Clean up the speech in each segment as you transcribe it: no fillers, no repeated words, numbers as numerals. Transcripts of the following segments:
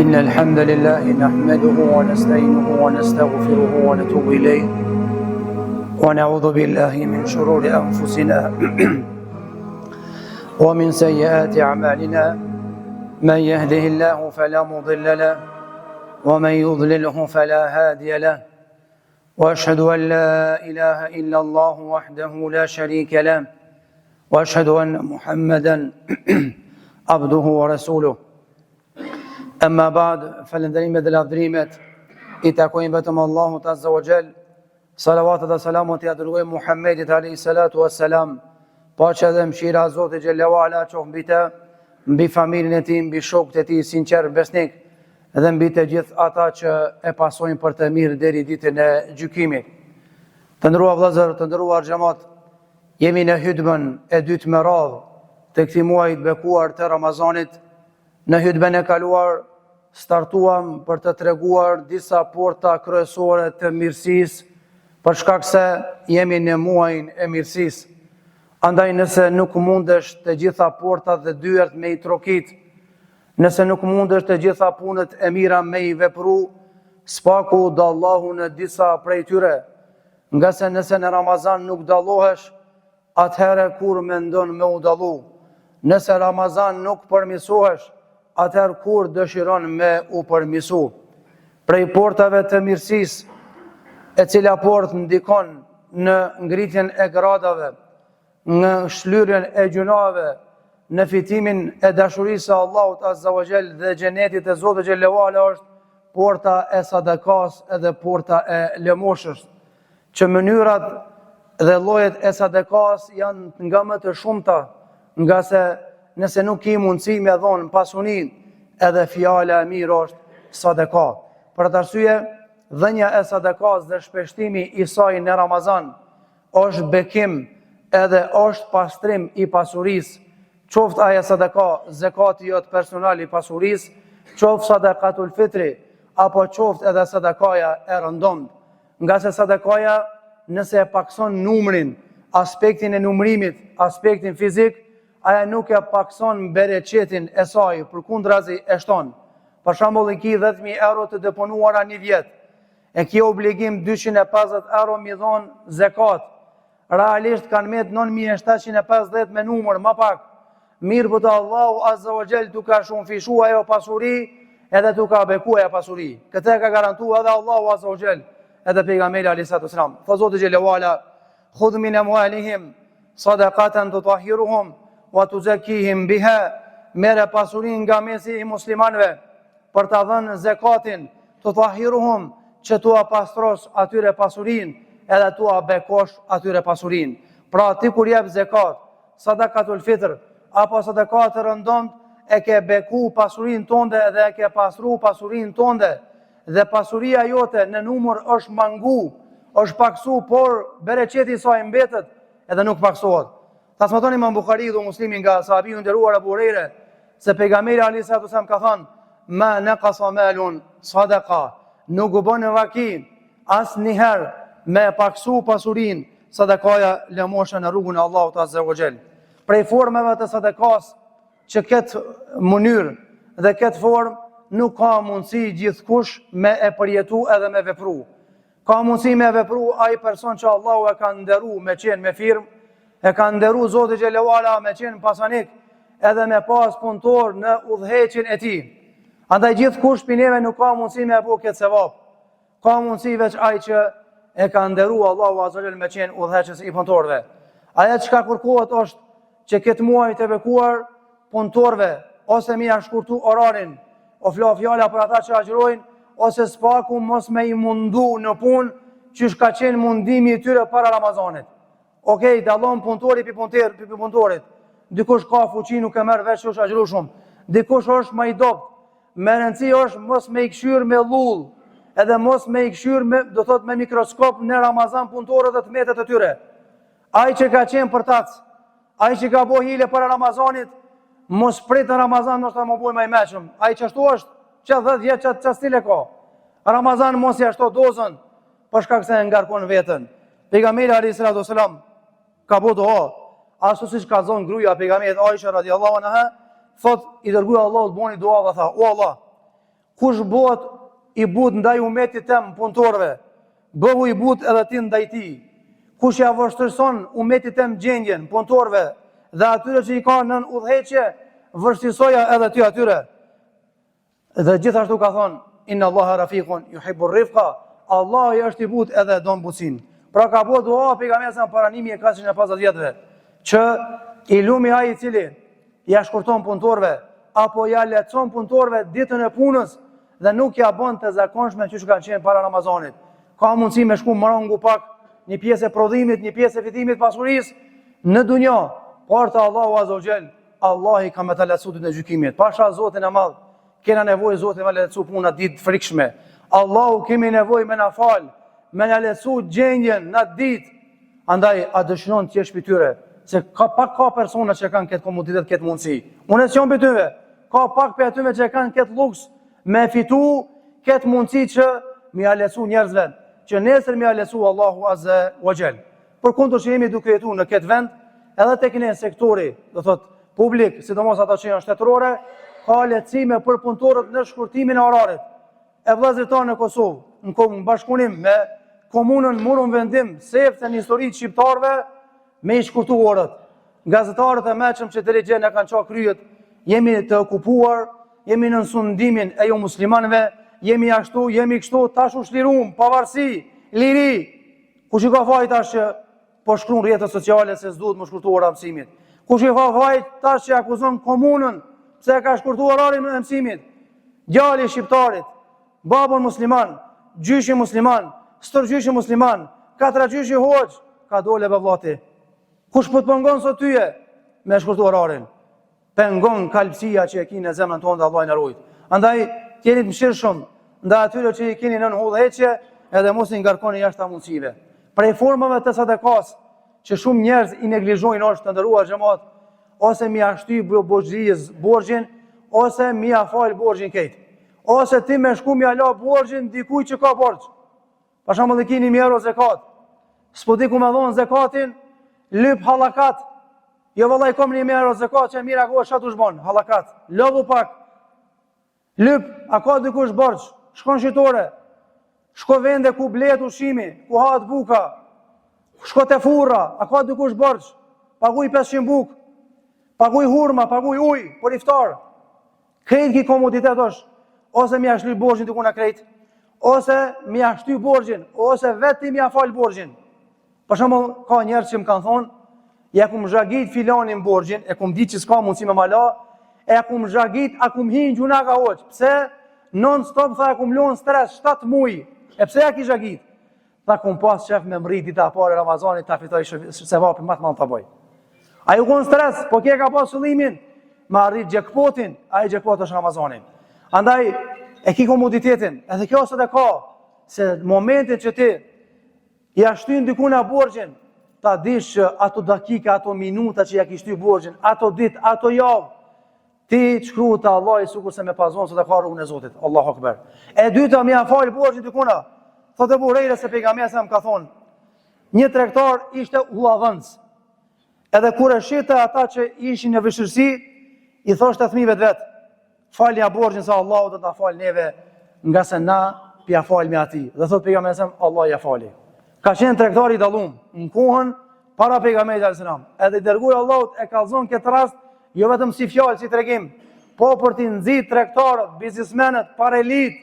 إن الحمد لله نحمده ونستعينه ونستغفره ونتوب إليه ونعوذ بالله من شرور أنفسنا ومن سيئات أعمالنا من يهده الله فلا مضل له ومن يضلله فلا هادي له وأشهد أن لا إله إلا الله وحده لا شريك له وأشهد أن محمدا عبده ورسوله. Amma ba'd, falënderimet dhe lavdrimet I takojnë vetëm Allahut Azza wa Jall. Salavatet dhe salamat I dërgojmë Muhammedit alayhi salatu wassalam. Paqja dhe mëshira e Zotit xhallahu ala qoftë mbi të, mbi familjen e tij, mbi shokët e tij sinqer besnik dhe mbi të gjithë ata që e pasojnë për të mirë deri ditën e gjykimit. Të nderuar vëllezër, të nderuar xhamat, jemi në hutbën e dytë me radhë të këtij muaji të bekuar të Ramazanit. Në hutbën e kaluar startuam për të treguar disa porta kryesore të mirësisë, për shkak se jemi në muajin e mirësisë. Andaj nëse nuk mundesh të gjitha portat dhe dyert me I trokit, nëse nuk mundesh të gjitha punët e mira me I vepru, spaku dallahu në disa prej tyre, nga se nëse në Ramazan nuk dallohesh, atëherë kur mendon me u dallu. Nëse Ramazan nuk përmirësohesh, atëherë kur dëshiron me u përmirësu. Prej portave të mirësisë, e cila port ndikon në ngritjen e gradave, në shlyrjen e gjunave, në fitimin e dashurisë së Allahut Azza wa Jall dhe xhenetit e Zotit xhallahu ala, është porta e sadakas edhe porta e lëmoshës, që mënyrat dhe llojet e sadakas janë nga më të shumta, nga se nëse nuk I mundësi me dhonë pasuni, edhe fjala e mirë është sadaka. Për atë arsye, dhënia e sadakas dhe shpeshtimi I saj në Ramazan është bekim edhe është pastrim I pasurisë, qoftë ajo sadaka, zakati jot personal I pasurisë, qoftë sadakatul fitri, apo qoftë edhe sadakaja e rëndomt. Nga se sadakaja, nëse e pakson numrin, aspektin e numrimit, aspektin fizik, aja nuk e pakson bereqetin e saj, përkundrazi e shton. Për shembull, I ki 10.000 euro të deponuara një vjet, e ki obligim 250 euro mi dhon zakat. Realisht kanë met 9.750 me numër, më pak. Mirë për të Allahu Azza wa Jall tu ka shumë fishu ajo pasuri, edhe tu ka beku ajo pasuri. Këtë ka garantu edhe Allahu Azza wa Jall, edhe pejgamberi alayhi salatu wasalam. Fa Zoti xhallahu ala, khudh min amwalihim sadaqatan tutahhiruhum wa tuzakihim biha, mere pasurin nga mesi I muslimanve për të dhënë zakatin, tutahhiruhum, që tua pastros atyre pasurin, edhe tua bekosh atyre pasurin. Pra ti kur jep zakat, sadakatul fitr, apo sadakat të rëndomt, e ke beku pasurin tonde dhe e ke pastru pasurin tonde, dhe pasuria jote në numër është mangu, është paksu, por bereqeti saj mbetet edhe nuk paksohet. Transmeton Imam Buhariu dhe Muslimi nga sahabiu nderuar Abu Huraira se pejgamberi alayhi salatu wasallam ka thënë: "Ma naqasa malun sadaqa", nuk u bën vaki asnjëherë me paksu pasurinë sadakaja lëmoshën në rrugën e Allahut Azza wa Jall. Prej formave të sadakas që këtë mënyrë dhe këtë formë nuk ka mundësi gjithkush me e përjetu edhe me vepru. Ka mundësi me vepru ai person që Allahu e ka nderu me qenë me firmë, e ka nderu Zoti xhallahu ala me qenë pasanik, edhe me pas punëtor në udhëheqjen e tij. Andaj gjithkush pineve nuk ka mundësi me apo këtë sevap. Ka mundësi veç ai që e ka nderu Allahu Azza wa Jall me qenë udhëheqës I punëtorëve. Ajo çka kërkohet është që këtë muaj të bekuar punëtorëve ose mi shkurtu orarin, o fjala për ata që agjërojnë, ose spaku mos me I mundu në punë që ka qenë mundimi I tyre para Ramazanit. Okej, dallon punëtori pi punëtorit. Dikush ka fuqi, nuk e merr veç që është agjëru shumë. Dikush është më I dopt. Me rëndësi është mos me I këshyr me lull, edhe mos me I këshyr me, do thot, me mikroskop në Ramazan punëtorët dhe të metet e tyre. Ai që ka qenë për tac, ai që ka bo hile para Ramazanit, mos prit në Ramazan nështë të më bujë më I meqëm. Ai që ashtu është, që 10 vjetë që stile ka. Ramazan mos I ashtu dozën, për shkak se ngarkon veten. Pejgamberi alayhi salatu wasalam ka bo doa, ashtu siç ka zonë gruaja pejgamberit Aisha radhiyallahu anha, thot I dërguar Allahut boni dua dhe tha: "O Allah, kush bëhet i but ndaj umetit tem punëtorëve, bëhu i but edhe ti ndaj tij. Kush ja vështirëson umetit tem gjendjen punëtorëve dhe atyre që i ka nën udhëheqje, vështirësoja edhe ty atyre. Dhe gjithashtu ka thonë, inna Allaha rafiqun yuhibbur rifqa, Allahu është i butë edhe don butësinë. Pra ka bëu dua pejgamberi sa para 1450 vjetëve, që i lumi ai i cili ja shkurton punëtorëve apo ja lehtëson punëtorëve ditën e punës dhe nuk ja bën të zakonshme që kanë qenë para Ramazanit. Ka mundësi me shku mrangu pak një pjesë e prodhimit, një pjesë e fitimit pasurisë në dunjë, por te Allahu Azza wa Jall, Allah ka me të lehtësu ditën e gjykimit. Pasha Zotin e Madh, kena nevojë Zotin me lehtësu puna ditë frikshme. Allahu kemi nevojë me na fal, me na lehtësu gjendjen në ditë. Andaj a dëshiron të jesh për tyre, se ka persona që kanë këtë komoditet, këtë mundësi. Unë s'jam për tyve, ka pak për atyve që kanë këtë luks me fitu këtë mundësi që mi a lehtësu njerëzve, që nesër mi a lehtësu Allahu Azza wa Jall. Për kundër që jemi duke jetu në këtë vend, edhe tek ne sektori, do thot publik, sidomos ata që janë shtetërore, ka lehtësime për punëtorët në shkurtimin e orarit. E vëllezërit tanë në Kosovë, në bashkëpunim me komunën Murum Vendim, sepse në historitë shqiptarëve me i shkurtu orët. Gazetarët e meqëm që të regjen e kanë qa kryet, jemi të okupuar, jemi në sundimin e jo muslimanëve, jemi ashtu, jemi kështu, tash u shlirum, pavarësi, liri. Kush i ka fajt tash që po shkruan rrjetet sociale se s'duhet më shkurtu ora mësimit? Kush i ka fajt tash që akuzon komunën pse ka shkurtu orarin e mësimit? Djali i shqiptarit, babon musliman, gjyshi musliman, stërgjyshi musliman, katragjyshi hoxh, ka dole vëllati. Kush po të pengon sot tyje me shkurtu orarin? Pengon kalpsia që e kini në zemrën tonë dhe Allah në rujt. Andaj, tjeni të mëshirshëm ndaj atyre që i kini në udhëheqje, edhe mos i ngarkoni jashtë mundësive. Prej formave të sadekas që shumë njerëz i neglizhojnë është të ndëruar xhamat, ose mi a shty borxhin, ose mi a fal borxhin kejt. Ose ti me shku mi a la borxhin dikujt që ka borxh. Për shembull, keni 1000 euro zakat. S'po di ku më dhon zakatin, lyp hallakat. Jo vallai kom 1000 euro zakat që mira ku shat u zbon, hallakat. Lodhu pak. Lyp, a ka dikush borxh? Shkon shitore. Shko vende ku blet ushqimi, ku hahet buka. Shko te furra, a ka dikush borxh? Paguj 500 buk. Paguj hurma, paguj ujë për iftar. Krejt ki komoditet është, ose mi a shlyp borxhin diku na krejt, ose mi a shty borxhin, ose vetë mi a fal borxhin. Për shembull, ka njerëz që më kanë thonë, ja kum zhagit filanin borxhin, e kum ditë që s'ka mundësi me mala, e kum zhagit, a kum hin gjuna ka hoq. Pse? Non stop tha kum lon stres 7 muaj. E pse ja ki zhagit? Tha kum pas shef me mrit dita parë Ramazanit, ta fitoj sevapin më të madh ta bëj. Ai u kon stres, po ke ka pas qëllimin me arrit jackpotin, ai jackpot është Ramazani. Andaj e ki komoditetin, edhe kjo sot e ka, se momentin që ti ja shtyn diku në borxhin, ta dish që ato dakika, ato minuta që ja ki shty borxhin, ato ditë, ato javë, ti shkruaj te Allahu sikur se me pazon sot e ka rrugën e Zotit. Allahu Akbar. E dyta më afal borxhin dikuna. Thotë Buhari se pejgamberi sa më ka thonë, një tregtar ishte ullavënc. Edhe kur e shite ata që ishin në vështirësi, i thoshte fëmijëve vet, falja borxhin se Allahu do ta fal neve, nga se na pia fal me ati. Dhe thot pejgamberi sa Allah ja fali. Ka qenë tregtar i dallum në kohën para pejgamberit sallallahu alajhi wasallam. Edhe dërguari Allahut e kallzon këtë rast jo vetëm si fjalë, si tregim, po për t'i nxit tregtarët, biznesmenët, parelit,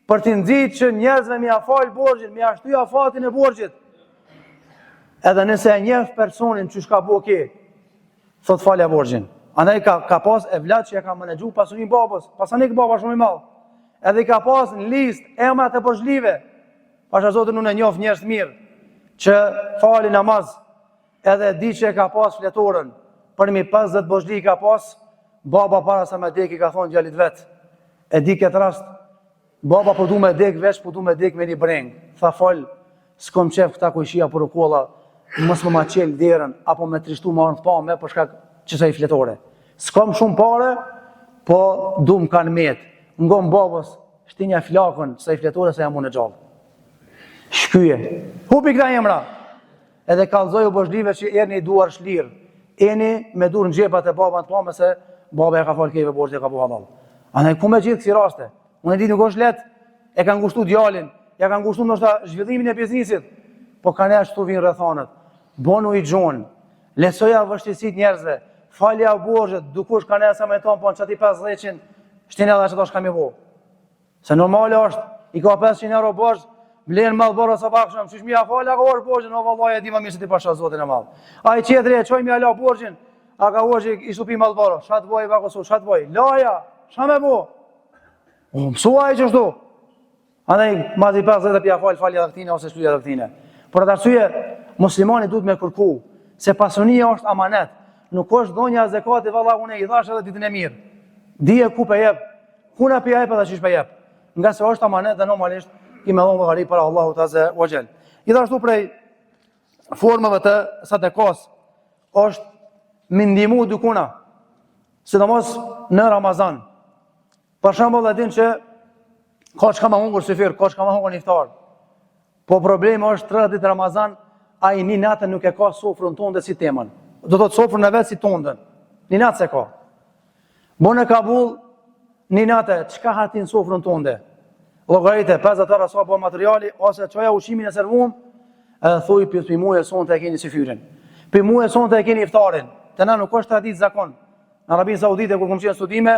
për t'i nxit që njerëzve mi a fal borxhin, mi a shty afatin e borxhit. Edhe nëse e njeh personin që shka bo ke, thot falja borxhin. Andaj ka pas evlat që ja ka menaxhu pasurinë babës, pasanik baba shumë i madh. Edhe ka pas në listë emrat e borxhlive. Pasha Zotin unë e njoh njerëz të mirë që falin namaz, edhe di që ka pas fletorën, për mi 50 borxhli ka pas, baba para sa me dek i ka thonë djalit vet. E di këtë rast, baba po du me dek vesh, po du me dek me një breng. Tha fal, s'kom qef këta kujshia për ukolla, mos më ma qel derën, apo me trishtu më arnë të pa me për shkak qësaj fletore. S'kom shumë pare, po du më kanë met. Ngon babës, shtinja flakën, qësaj fletore se jam unë e gjallë. Shkyje. Hupi këta emra. Edhe kallzoju borxhlive që erni duar shlirë. Eni me dur në gjepat e baba të pame se baba e ka falë kejve borxhe ka bu halal. Andaj ku me gjithë kësi raste, Unë e di nuk është lehtë, e kanë ngushtu djalin, ja kanë ngushtu ndoshta zhvillimin e biznesit, po kanë ashtu vinë rrethanat. Bonu i gjon, lecoja vështirësitë njerëzve, falja borxhet, dukush kanë sa më ton, po çati 50-100, shtin edhe çdo shkam i vao. Se normale është, i ka 500 euro borxh, vlen mallbora sa pakshëm, çish mi ja fala ka or borxhin, o vallahi e di më mirë se ti pasha zotin e madh. Ai çetri e çoj mi ala borxhin, a ka borxhi i shupi mallbora, shat voj vakosu, shat voj. Laja, ç'a më bo? Mësua e çështu. Andaj madhi 50 pia falja edhe këtine ose shlyja edhe këtine. Por atë arsye muslimani duhet me kërku se pasunia është amanet. Nuk është dhonja zekati vallahi unë i dhash edhe ditën e mirë. Dije ku pe jep, ku na pe jep edhe çish pe jep. Nga se është amanet dhe normalisht i me dhonë vëgari para Allahut Azza wa Jall. Gjithashtu prej formave të sadakos është me ndihmu dikuna, sidomos në Ramazan. Për shembull, e din që ka çka më hungur syfir, ka çka më hungur iftar. Po problemi është 30 ditë Ramazan, ai një natë nuk e ka sofrën tonë si temën. Do të thotë sofrën e vet si tondën. Një natë se ka. Bon e kabull, një natë çka hatin sofrën tonde. Llogaritë 50 orë sa po materiali ose çoja ushqimin e servuam, edhe thuj për mua sonte e keni syfirin. Për mua sonte e keni iftarin. Te na nuk është tradit zakon. Në Arabinë Saudite kur kam qenë studime,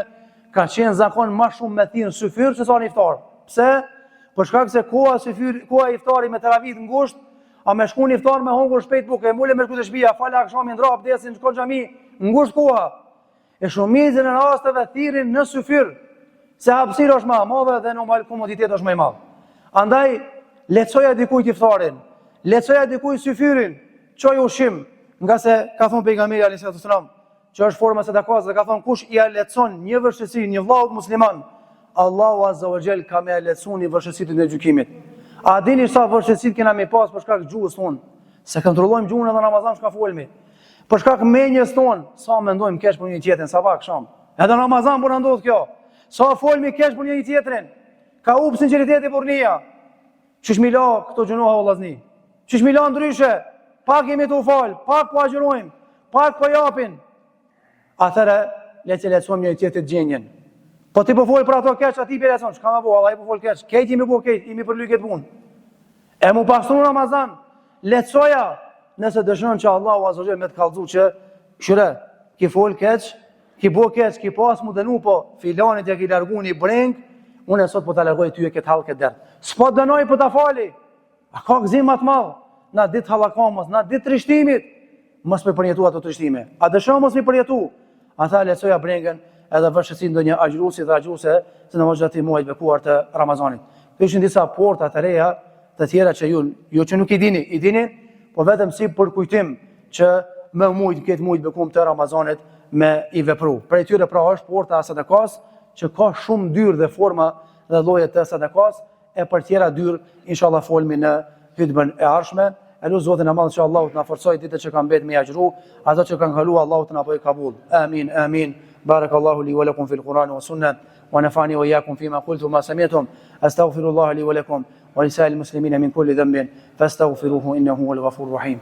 ka qenë zakon më shumë me thirrën syfir se sa në iftar. Pse? Për shkak se koha iftari me teravih ngusht, a me shku në iftar me hungur shpejt buke, mule me shku të shtëpia, fala akshamin ndra abdesin, shkon xhami, ngusht koha. E shumicën e rasteve thirrin në syfir, se hapësira është më e madhe dhe normal komoditet është më i madh. Andaj lecoja dikujt iftarin, lecoja dikujt syfirin, çoj ushqim, nga se ka thënë pejgamberi alayhis salam, që është forma sadakos dhe ka thënë kush i lecon një vështirësi një vllaut musliman, Allahu Azza wa Jall ka më lecun një vështirësi në gjykimit. A dini sa vështirësi kena me pas për shkak gjuhës tonë? Se kontrollojmë gjuhën edhe në Ramazan çka folmi. Për shkak menjës tonë, sa mendojmë keq për një tjetrin, sa pak sham. Edhe në Ramazan po na ndodh kjo. Sa folmi keq për një tjetrin. Ka up sinqeriteti burnia. Çish mi la këto gjunoha vllazni. Çish mi la ndryshe. Pak jemi të u fal, pak po agjërojmë, pak po japin. Atëra le të lecojmë një tjetër gjendjen. Po ti po fol për ato keq, aty për lecon, çka më bëu, ai po fol keq. Keq jemi po keq, jemi për lyket punë. E mu pasur Ramazan, lecoja nëse dëshiron që Allahu Azza wa Jall me të kallëzu që shyre, ki fol keq, ki bo keq, ki pas mu dënu, po filanit ja ki largu një breng, unë e sot po ta largoj ty e këtë halë këtë dertë. S'po dënoj po ta fali. A ka gëzim më të madh? Na ditë hallakamës, na ditë trishtimit, mos me përjetu ato trishtime. A dëshon mos me përjetu? Ata lecoja brengën edhe vështirësi ndonjë agjëruesi dhe agjëruese se në gjatë muajit bekuar të Ramazanit. Kishin disa porta të reja, të tjera që ju që nuk i dini, po vetëm si për kujtim që më mujt këtë mujt bekum të Ramazanit me i vepru. Prej tyre pra është porta e sadakas, që ka shumë dyrë dhe forma dhe lloje të sadakas, e për tjera dyrë inshallah folmi në hutbën e ardhshme. Elu Zotin e Madh që Allahu të na forcoj ditët që kanë mbetë me agjëru, ato që kanë kaluar Allahu të na bëjë kabull. Amin, amin. Barakallahu li wa lakum fil Qur'an wa sunnah wa nafani wa iyyakum fima qultum ma sami'tum. Astaghfirullah li wa lakum wa lisa'il muslimina min kulli dhanbin fastaghfiruhu innahu huwal ghafurur rahim.